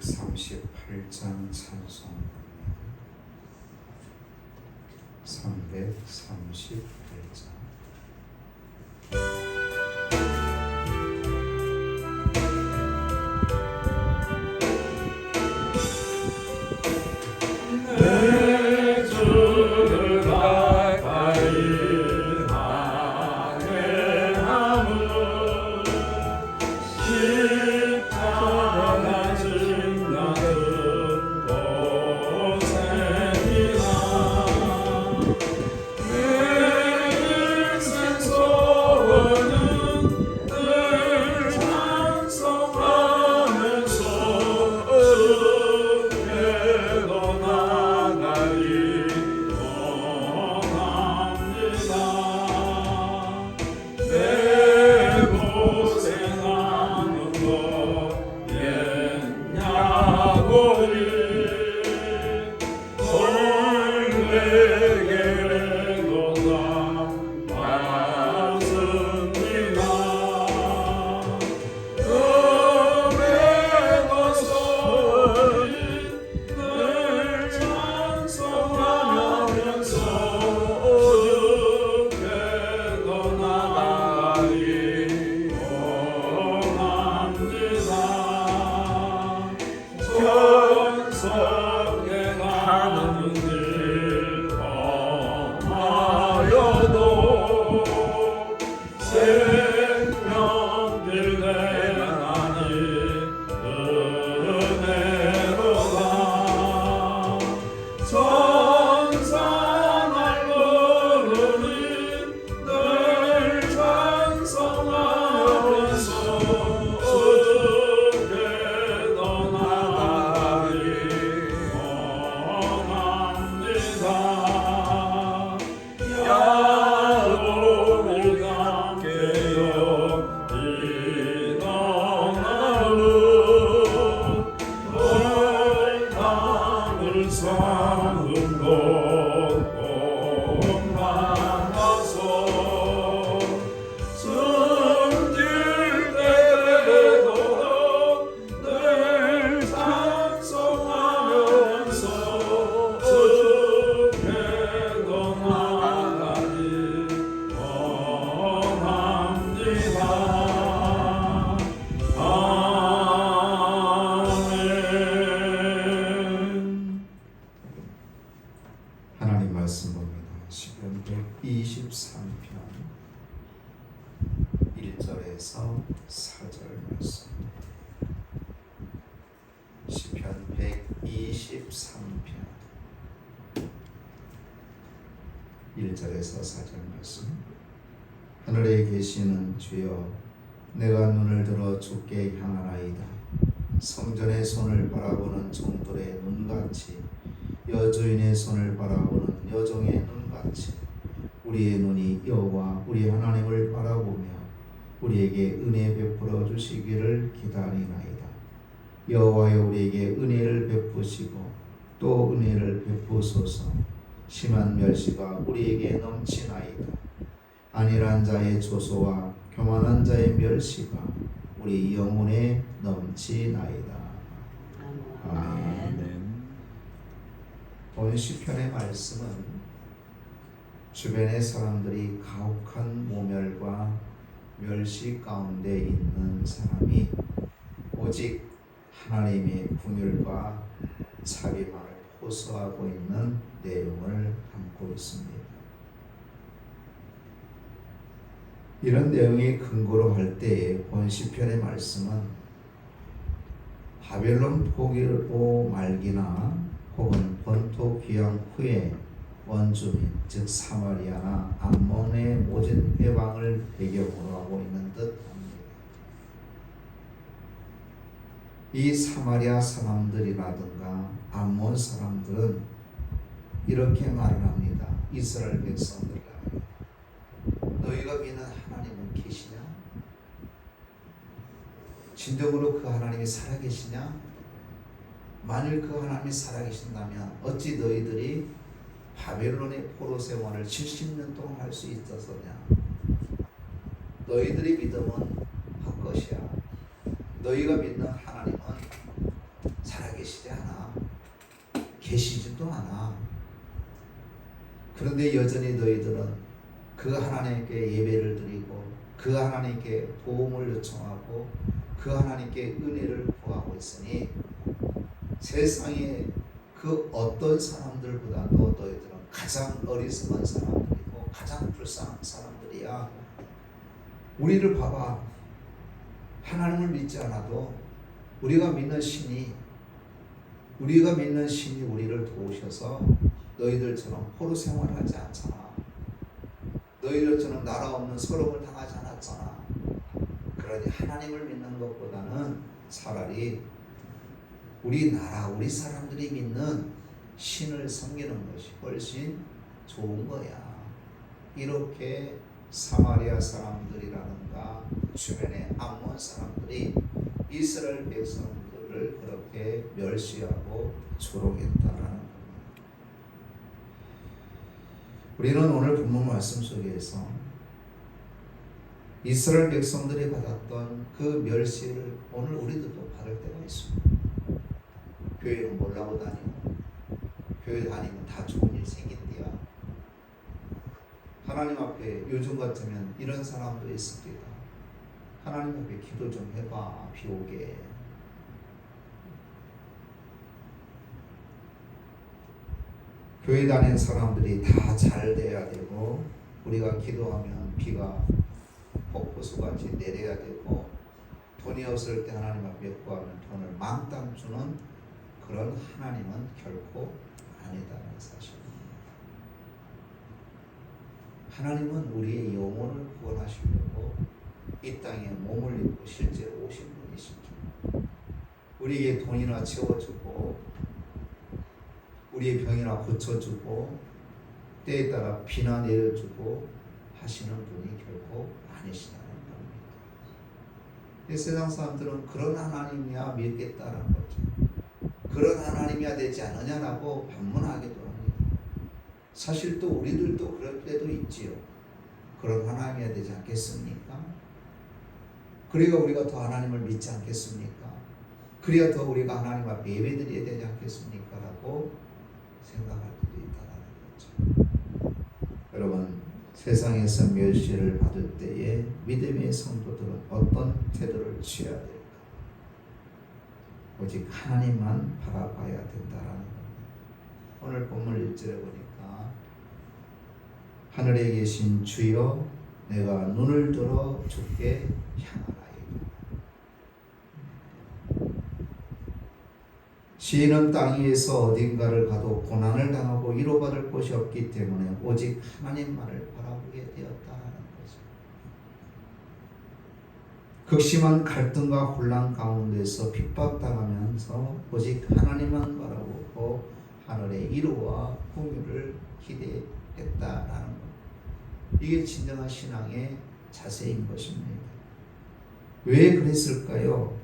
38장 찬송 338장 하나님 말씀 봅니다. 시편 123편 1절에서 4절 말씀. 시편 123편 1절에서 4절 말씀. 하늘에 계시는 주여, 내가 눈을 들어 주께 향하나이다. 성전의 손을 바라보는 종들의 눈같이, 여주인의 손을 바라보는 여종의 눈같이 우리의 눈이 여호와 우리 하나님을 바라보며 우리에게 은혜 베풀어 주시기를 기다리나이다. 여호와여, 우리에게 은혜를 베푸시고 또 은혜를 베푸소서. 심한 멸시가 우리에게 넘치나이다. 안일한 자의 조소와 교만한 자의 멸시가 우리 영혼에 넘치나이다. 아멘. 오늘 시편의 말씀은 주변의 사람들이 가혹한 모멸과 멸시 가운데 있는 사람이 오직 하나님의 긍휼과 자비만을 호소하고 있는 내용을 담고 있습니다. 이런 내용이 근거로 할 때에 본 시편의 말씀은 바벨론 포기로 말기나 혹은 본토 귀환 후에 원주민, 즉 사마리아나 암몬의 모진 해방을 배경으로 하고 있는 듯합니다. 이 사마리아 사람들이라든가 암몬 사람들은 이렇게 말을 합니다. 이스라엘 백성들아, 너희가 믿는 하나님은 계시냐? 진정으로 그 하나님이 살아계시냐? 만일 그 하나님이 살아계신다면 어찌 너희들이 바벨론의 포로 생활을 70년 동안 할 수 있었느냐? 너희들의 믿음은 헛것이야. 너희가 믿는 하나님은 계시지 않아. 계시지도 않아. 그런데 여전히 너희들은 그 하나님께 예배를 드리고 그 하나님께 도움을 요청하고 그 하나님께 은혜를 구하고 있으니 세상에 그 어떤 사람들보다도 너희들은 가장 어리석은 사람들이고 가장 불쌍한 사람들이야. 우리를 봐봐. 하나님을 믿지 않아도 우리가 믿는 신이 우리를 도우셔서 너희들처럼 포로 생활하지 않잖아. 너희들처럼 나라 없는 서름을 당하지 않았잖아. 그러니 하나님을 믿는 것보다는 차라리 우리 나라, 우리 사람들이 믿는 신을 섬기는 것이 훨씬 좋은 거야. 이렇게 사마리아 사람들이라든가 주변의 암몬 사람들이 이스라엘 백성들을 그렇게 멸시하고 조롱했다라는 겁니다. 우리는 오늘 본문 말씀 속에서 이스라엘 백성들이 받았던 그 멸시를 오늘 우리들도 받을 때가 있습니다. 교회는 몰라고 다니고 교회 다니면 다 좋은 일 생긴대야. 하나님 앞에 요즘 같으면 이런 사람도 있습니다. 하나님 앞에 기도 좀 해봐. 비 오게. 교회 다니는 사람들이 다 잘 돼야 되고 우리가 기도하면 비가 폭포수같이 내려야 되고 돈이 없을 때 하나님 앞에 구하면 돈을 망땅 주는 그런 하나님은 결코 아니다는 사실입니다. 하나님은 우리의 영혼을 구원하시려고 이 땅에 몸을 입고 실제로 오신 분이시죠. 우리에게 돈이나 채워주고 우리의 병이나 고쳐주고 때에 따라 비나 내려주고 하시는 분이 결코 아니시다는 겁니다. 세상 사람들은 그런 하나님이야 믿겠다는 거죠. 그런 하나님이야 되지 않느냐라고 반문하기도 합니다. 사실 또 우리들도 그럴 때도 있지요. 그런 하나님이야 되지 않겠습니까? 그러니까 우리가 더 하나님을 믿지 않겠습니까? 그래야 더 우리가 하나님 앞에 예배드려야 되지 않겠습니까? 라고 생각할 때도 있다는 거죠. 여러분, 세상에서 멸시를 받을 때에 믿음의 성도들은 어떤 태도를 취해야 될까? 오직 하나님만 바라봐야 된다라는 겁니다. 오늘 본문 1절에 보니까 하늘에 계신 주여 내가 눈을 들어 주께 향하나이다. 시인은 땅 위에서 어딘가를 가도 고난을 당하고 위로받을 곳이 없기 때문에 오직 하나님만을 바라보게 되었다는 거죠. 극심한 갈등과 혼란 가운데서 핍박당하면서 오직 하나님만 바라보고 하늘의 위로와 공유를 기대했다라는 것. 이게 진정한 신앙의 자세인 것입니다. 왜 그랬을까요?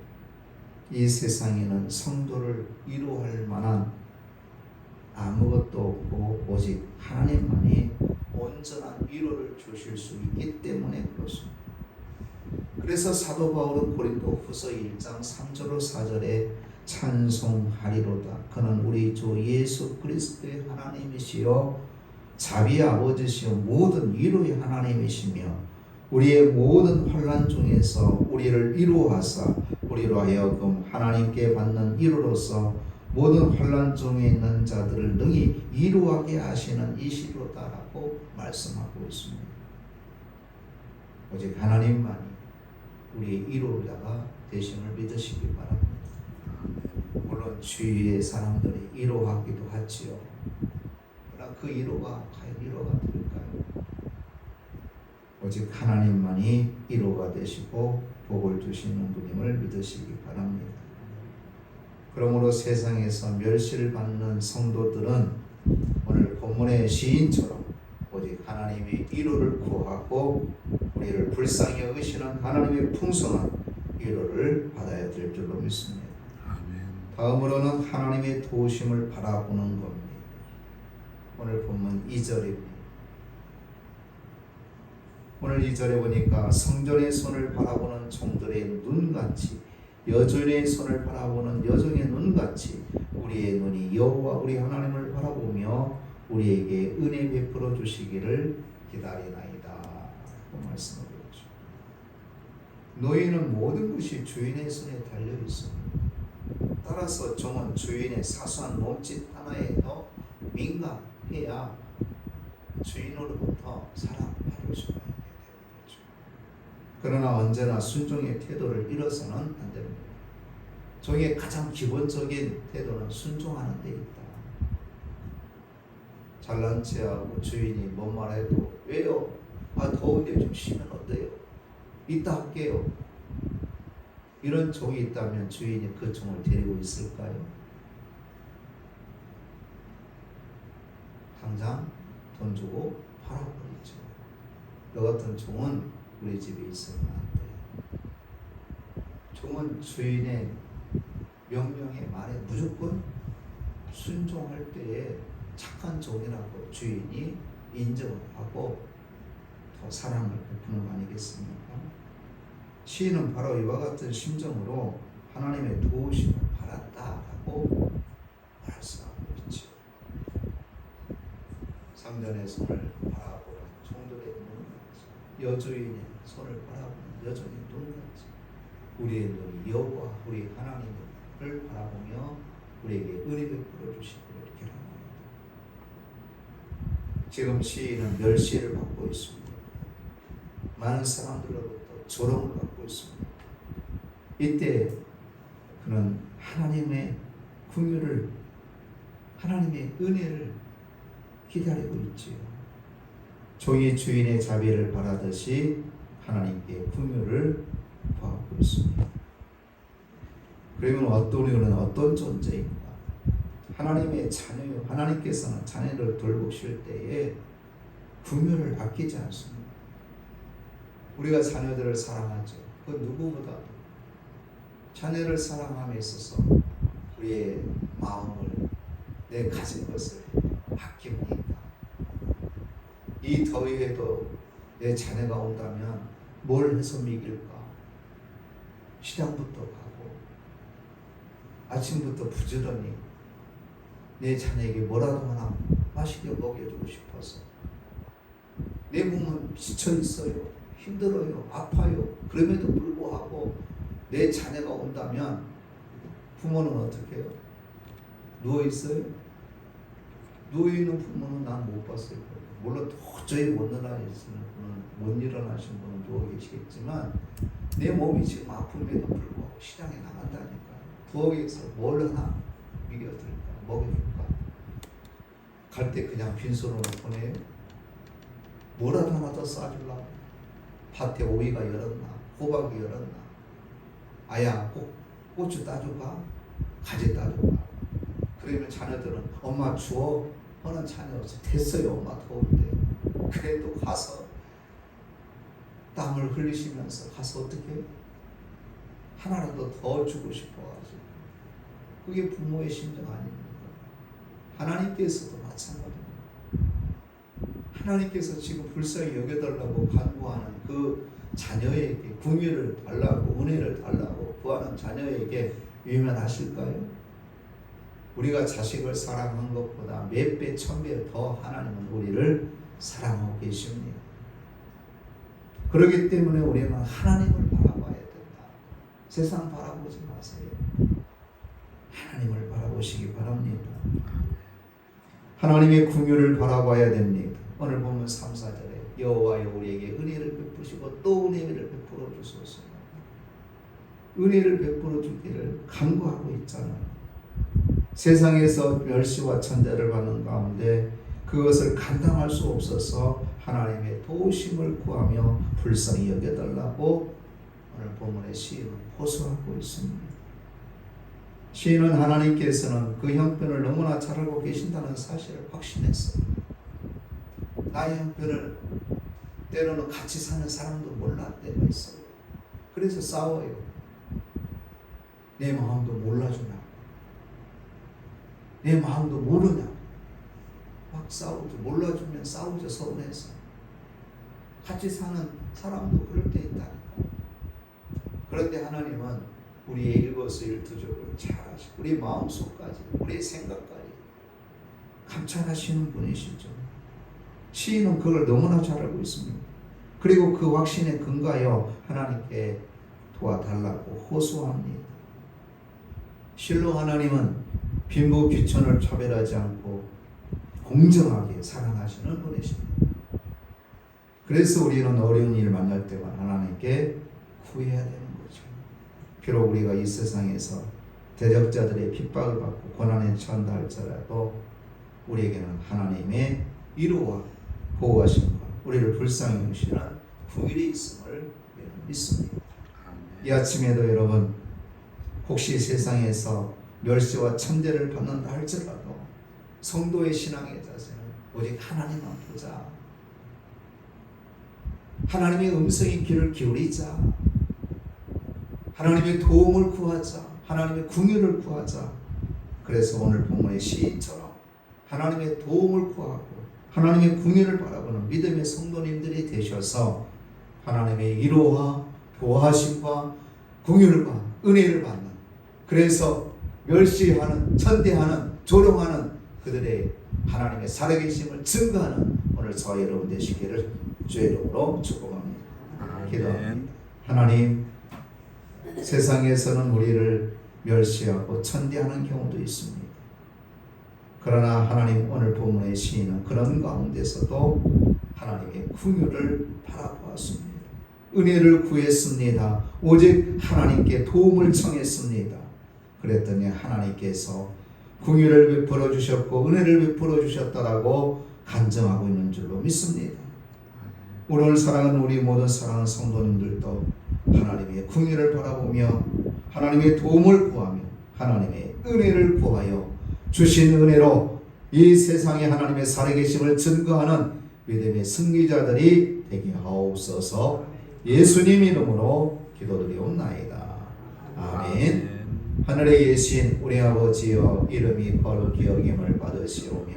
이 세상에는 성도를 위로할 만한 아무것도 없고 오직 하나님만이 온전한 위로를 주실 수 있기 때문에 그렇습니다. 그래서 사도 바울은 고린도 후서 1장 3절로 4절에 찬송하리로다. 그는 우리 주 예수 그리스도의 하나님이시여 자비의 아버지시여 모든 위로의 하나님이시며 우리의 모든 환난 중에서 우리를 위로하사 우리로 하여금 하나님께 받는 위로로서 모든 환난 중에 있는 자들을 능히 위로하게 하시는 이시로다라고 말씀하고 있습니다. 오직 하나님만이 우리의 위로자가 되심을 믿으시기 바랍니다. 물론 주위의 사람들이 위로하기도 하지요. 그러나 그 위로가 과연 위로가 될까요? 오직 하나님만이 위로가 되시고 복을 주시는 분임을 믿으시기 바랍니다. 그러므로 세상에서 멸시를 받는 성도들은 오늘 본문의 시인처럼 오직 하나님의 위로를 구하고 우리를 불쌍히 여기시는 하나님의 풍성한 위로를 받아야 될 줄로 믿습니다. 다음으로는 하나님의 도우심을 바라보는 겁니다. 오늘 본문 2절입니다. 오늘 2절에 보니까 성전의 손을 바라보는 종들의 눈같이 여종의 손을 바라보는 여종의 눈같이 우리의 눈이 여호와 우리 하나님을 바라보며 우리에게 은혜 베풀어 주시기를 기다리나이다. 그 말씀을 드렸죠. 노예는 모든 것이 주인의 손에 달려 있습니다. 따라서 종은 주인의 사소한 몸짓 하나에도 민감해야 주인으로부터 사랑받을 수가 있게 되는 거죠. 그러나 언제나 순종의 태도를 잃어서는 안 됩니다. 종의 가장 기본적인 태도는 순종하는 데 있다. 잘난 체하고 주인이 뭔 말해도 왜요? 더운데 좀 쉬면 어때요? 이따 할게요. 이런 종이 있다면 주인이 그 종을 데리고 있을까요? 당장 돈 주고 팔아버리죠. 너 같은 종은 우리 집에 있으면 안 돼. 종은 주인의 명령에 말에 무조건 순종할 때에 착한 종이라고 주인이 인정을 하고 더 사랑을 베푸는 거 아니겠습니까? 시인은 바로 이와 같은 심정으로 하나님의 도우심을 받았다라고 말씀하고 있죠. 상전의 손을 바라보는 종들의 눈같이, 여주인의 손을 바라보는 여종의 눈같이 우리의 눈이 여호와 우리 하나님을 바라보며 우리에게 은혜 베풀어 주시기를 기도합니다. 지금 시인은 멸시를 받고 있습니다. 많은 사람들로부터 조롱을 받고 있습니다. 이때 그는 하나님의 긍휼을, 하나님의 은혜를 기다리고 있지요. 종이 주인의 자비를 바라듯이 하나님께 긍휼을 구하고 있습니다. 그러면 우리는 어떤 존재인가? 하나님의 자녀요. 하나님께서는 자녀를 돌보실 때에 긍휼을 아끼지 않습니다. 우리가 자녀들을 사랑하죠. 그 누구보다도 자녀를 사랑함에 있어서 우리의 마음을, 내 가진 것을 아낍니까? 이 더위에도 내 자녀가 온다면 뭘 해서 먹일까? 시장부터 가고 아침부터 부지런히 내 자녀에게 뭐라도 하나 맛있게 먹여주고 싶어서. 내 몸은 지쳐 있어요. 힘들어요. 아파요. 그럼에도 불구하고 내 자녀가 온다면 부모는 어떻게 해요? 누워있어요? 누워있는 부모는 난 못 봤을 거예요. 물론 도저히 못 일어나신 분은 누워 계시겠지만 내 몸이 지금 아픔에도 불구하고 시장에 나간다니까. 부엌에서 뭘 하나 먹여줄까? 갈 때 그냥 빈손으로 보내요? 뭐라도 하나 더 싸주려고? 밭에 오이가 열었나? 호박이 열었나? 아야, 고추 따줄까? 가지 따줄까? 그러면 자녀들은 엄마 주워. 하는 자녀 없어. 됐어요, 엄마 더운데. 그래도 가서 땀을 흘리시면서 가서 어떻게 해요? 하나라도 더 주고 싶어가지고. 그게 부모의 심정 아닙니까? 하나님께서도 마찬가지입니다. 하나님께서 지금 불쌍히 여겨달라고 간구하는 그 자녀에게 긍휼을 달라고, 은혜를 달라고 구하는 자녀에게 외면하실까요? 우리가 자식을 사랑한 것보다 몇 배, 천 배 더 하나님은 우리를 사랑하고 계십니다. 그렇기 때문에 우리는 하나님을 바라봐야 된다. 세상 바라보지 마세요. 하나님을 바라보시기 바랍니다. 하나님의 긍휼을 바라봐야 됩니다. 오늘 보면 3, 4절에 여호와여 우리에게 은혜를 베푸시고 또 은혜를 베풀어 주소서. 은혜를 베풀어 주기를 간구하고 있잖아요. 세상에서 멸시와 천대를 받는 가운데 그것을 감당할 수 없어서 하나님의 도우심을 구하며 불쌍히 여겨달라고 오늘 본문의 시인은 호소하고 있습니다. 시인은 하나님께서는 그 형편을 너무나 잘 알고 계신다는 사실을 확신했어요. 나의 형편을 때로는 같이 사는 사람도 몰랄 때가 있어요. 그래서 싸워요. 내 마음도 몰라주나? 내 마음도 모르냐? 막 싸우죠. 몰라주면 싸우죠. 서운해서. 같이 사는 사람도 그럴 때 있다니까. 그런데 하나님은 우리의 일거수일투족을 잘 아시고 우리 마음속까지 우리의 생각까지 감찰하시는 분이시죠. 시인은 그걸 너무나 잘 알고 있습니다. 그리고 그 확신에 근거하여 하나님께 도와달라고 호소합니다. 실로 하나님은 빈부귀천을 차별하지 않고 공정하게 사랑하시는 분이십니다. 그래서 우리는 어려운 일을 만날 때마다 하나님께 구해야 되는 거죠. 비록 우리가 이 세상에서 대적자들의 핍박을 받고 고난에 처한다 할지라도 우리에게는 하나님의 위로와 보호하심과 우리를 불쌍히 여기시는 긍휼이 있음을 믿습니다. 이 아침에도 여러분 혹시 세상에서 멸시와 천대를 받는다 할지라도 성도의 신앙의 자세는 오직 하나님만 보자. 하나님의 음성의 귀를 기울이자. 하나님의 도움을 구하자. 하나님의 긍휼을 구하자. 그래서 오늘 본문의 시인처럼 하나님의 도움을 구하고 하나님의 긍휼을 바라보는 믿음의 성도님들이 되셔서 하나님의 위로와 보호하심과 긍휼과 은혜를 받는, 그래서 멸시하는, 천대하는, 조롱하는 그들의 하나님의 살아계심을 증거하는 오늘 저와 여러분 되시기를 주의 이름으로 축복합니다. 기도합니다. 하나님, 세상에서는 우리를 멸시하고 천대하는 경우도 있습니다. 그러나 하나님, 오늘 본문의 시인은 그런 가운데서도 하나님의 긍휼을 바라보았습니다. 은혜를 구했습니다. 오직 하나님께 도움을 청했습니다. 그랬더니 하나님께서 긍휼을 베풀어 주셨고 은혜를 베풀어 주셨다라고 간증하고 있는 줄로 믿습니다. 오늘 사랑하는 우리 모든 사랑하는 성도님들도 하나님의 긍휼을 바라보며 하나님의 도움을 구하며 하나님의 은혜를 구하여 주신 은혜로 이 세상에 하나님의 살아계심을 증거하는 믿음의 승리자들이 되게 하옵소서. 예수님 이름으로 기도드리옵나이다. 아멘. 하늘에 계신 우리 아버지여, 이름이 거룩히 여김을 받으시오며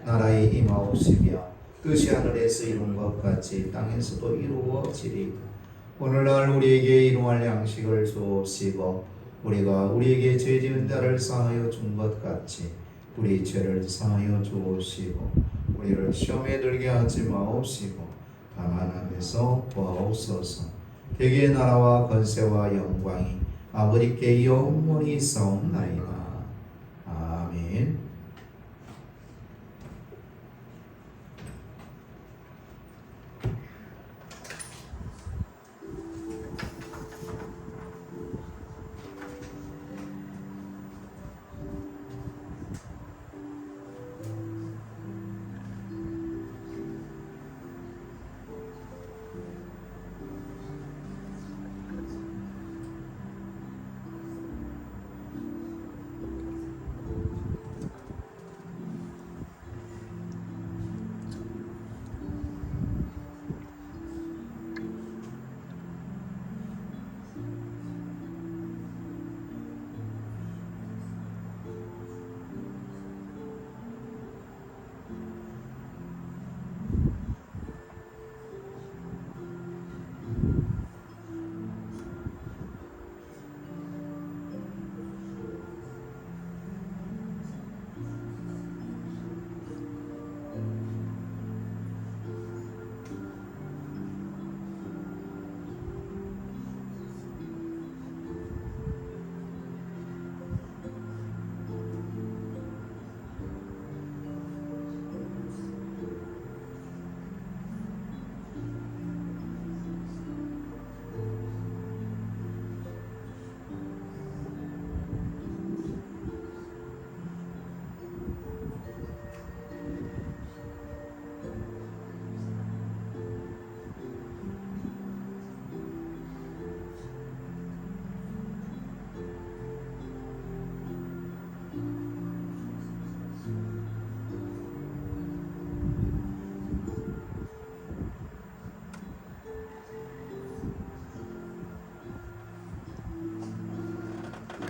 나라의 임하옵시며 뜻이 하늘에서 이룬 것 같이 땅에서도 이루어지리이다. 오늘날 우리에게 일용할 양식을 주옵시고 우리가 우리에게 죄 지은 자를 사하여 준 것 같이 우리 죄를 사하여 주옵시고 우리를 시험에 들게 하지 마옵시고 다만 악에서 구하옵소서. 대개의 나라와 권세와 영광이 아버지께 영원히 있사옵나이다.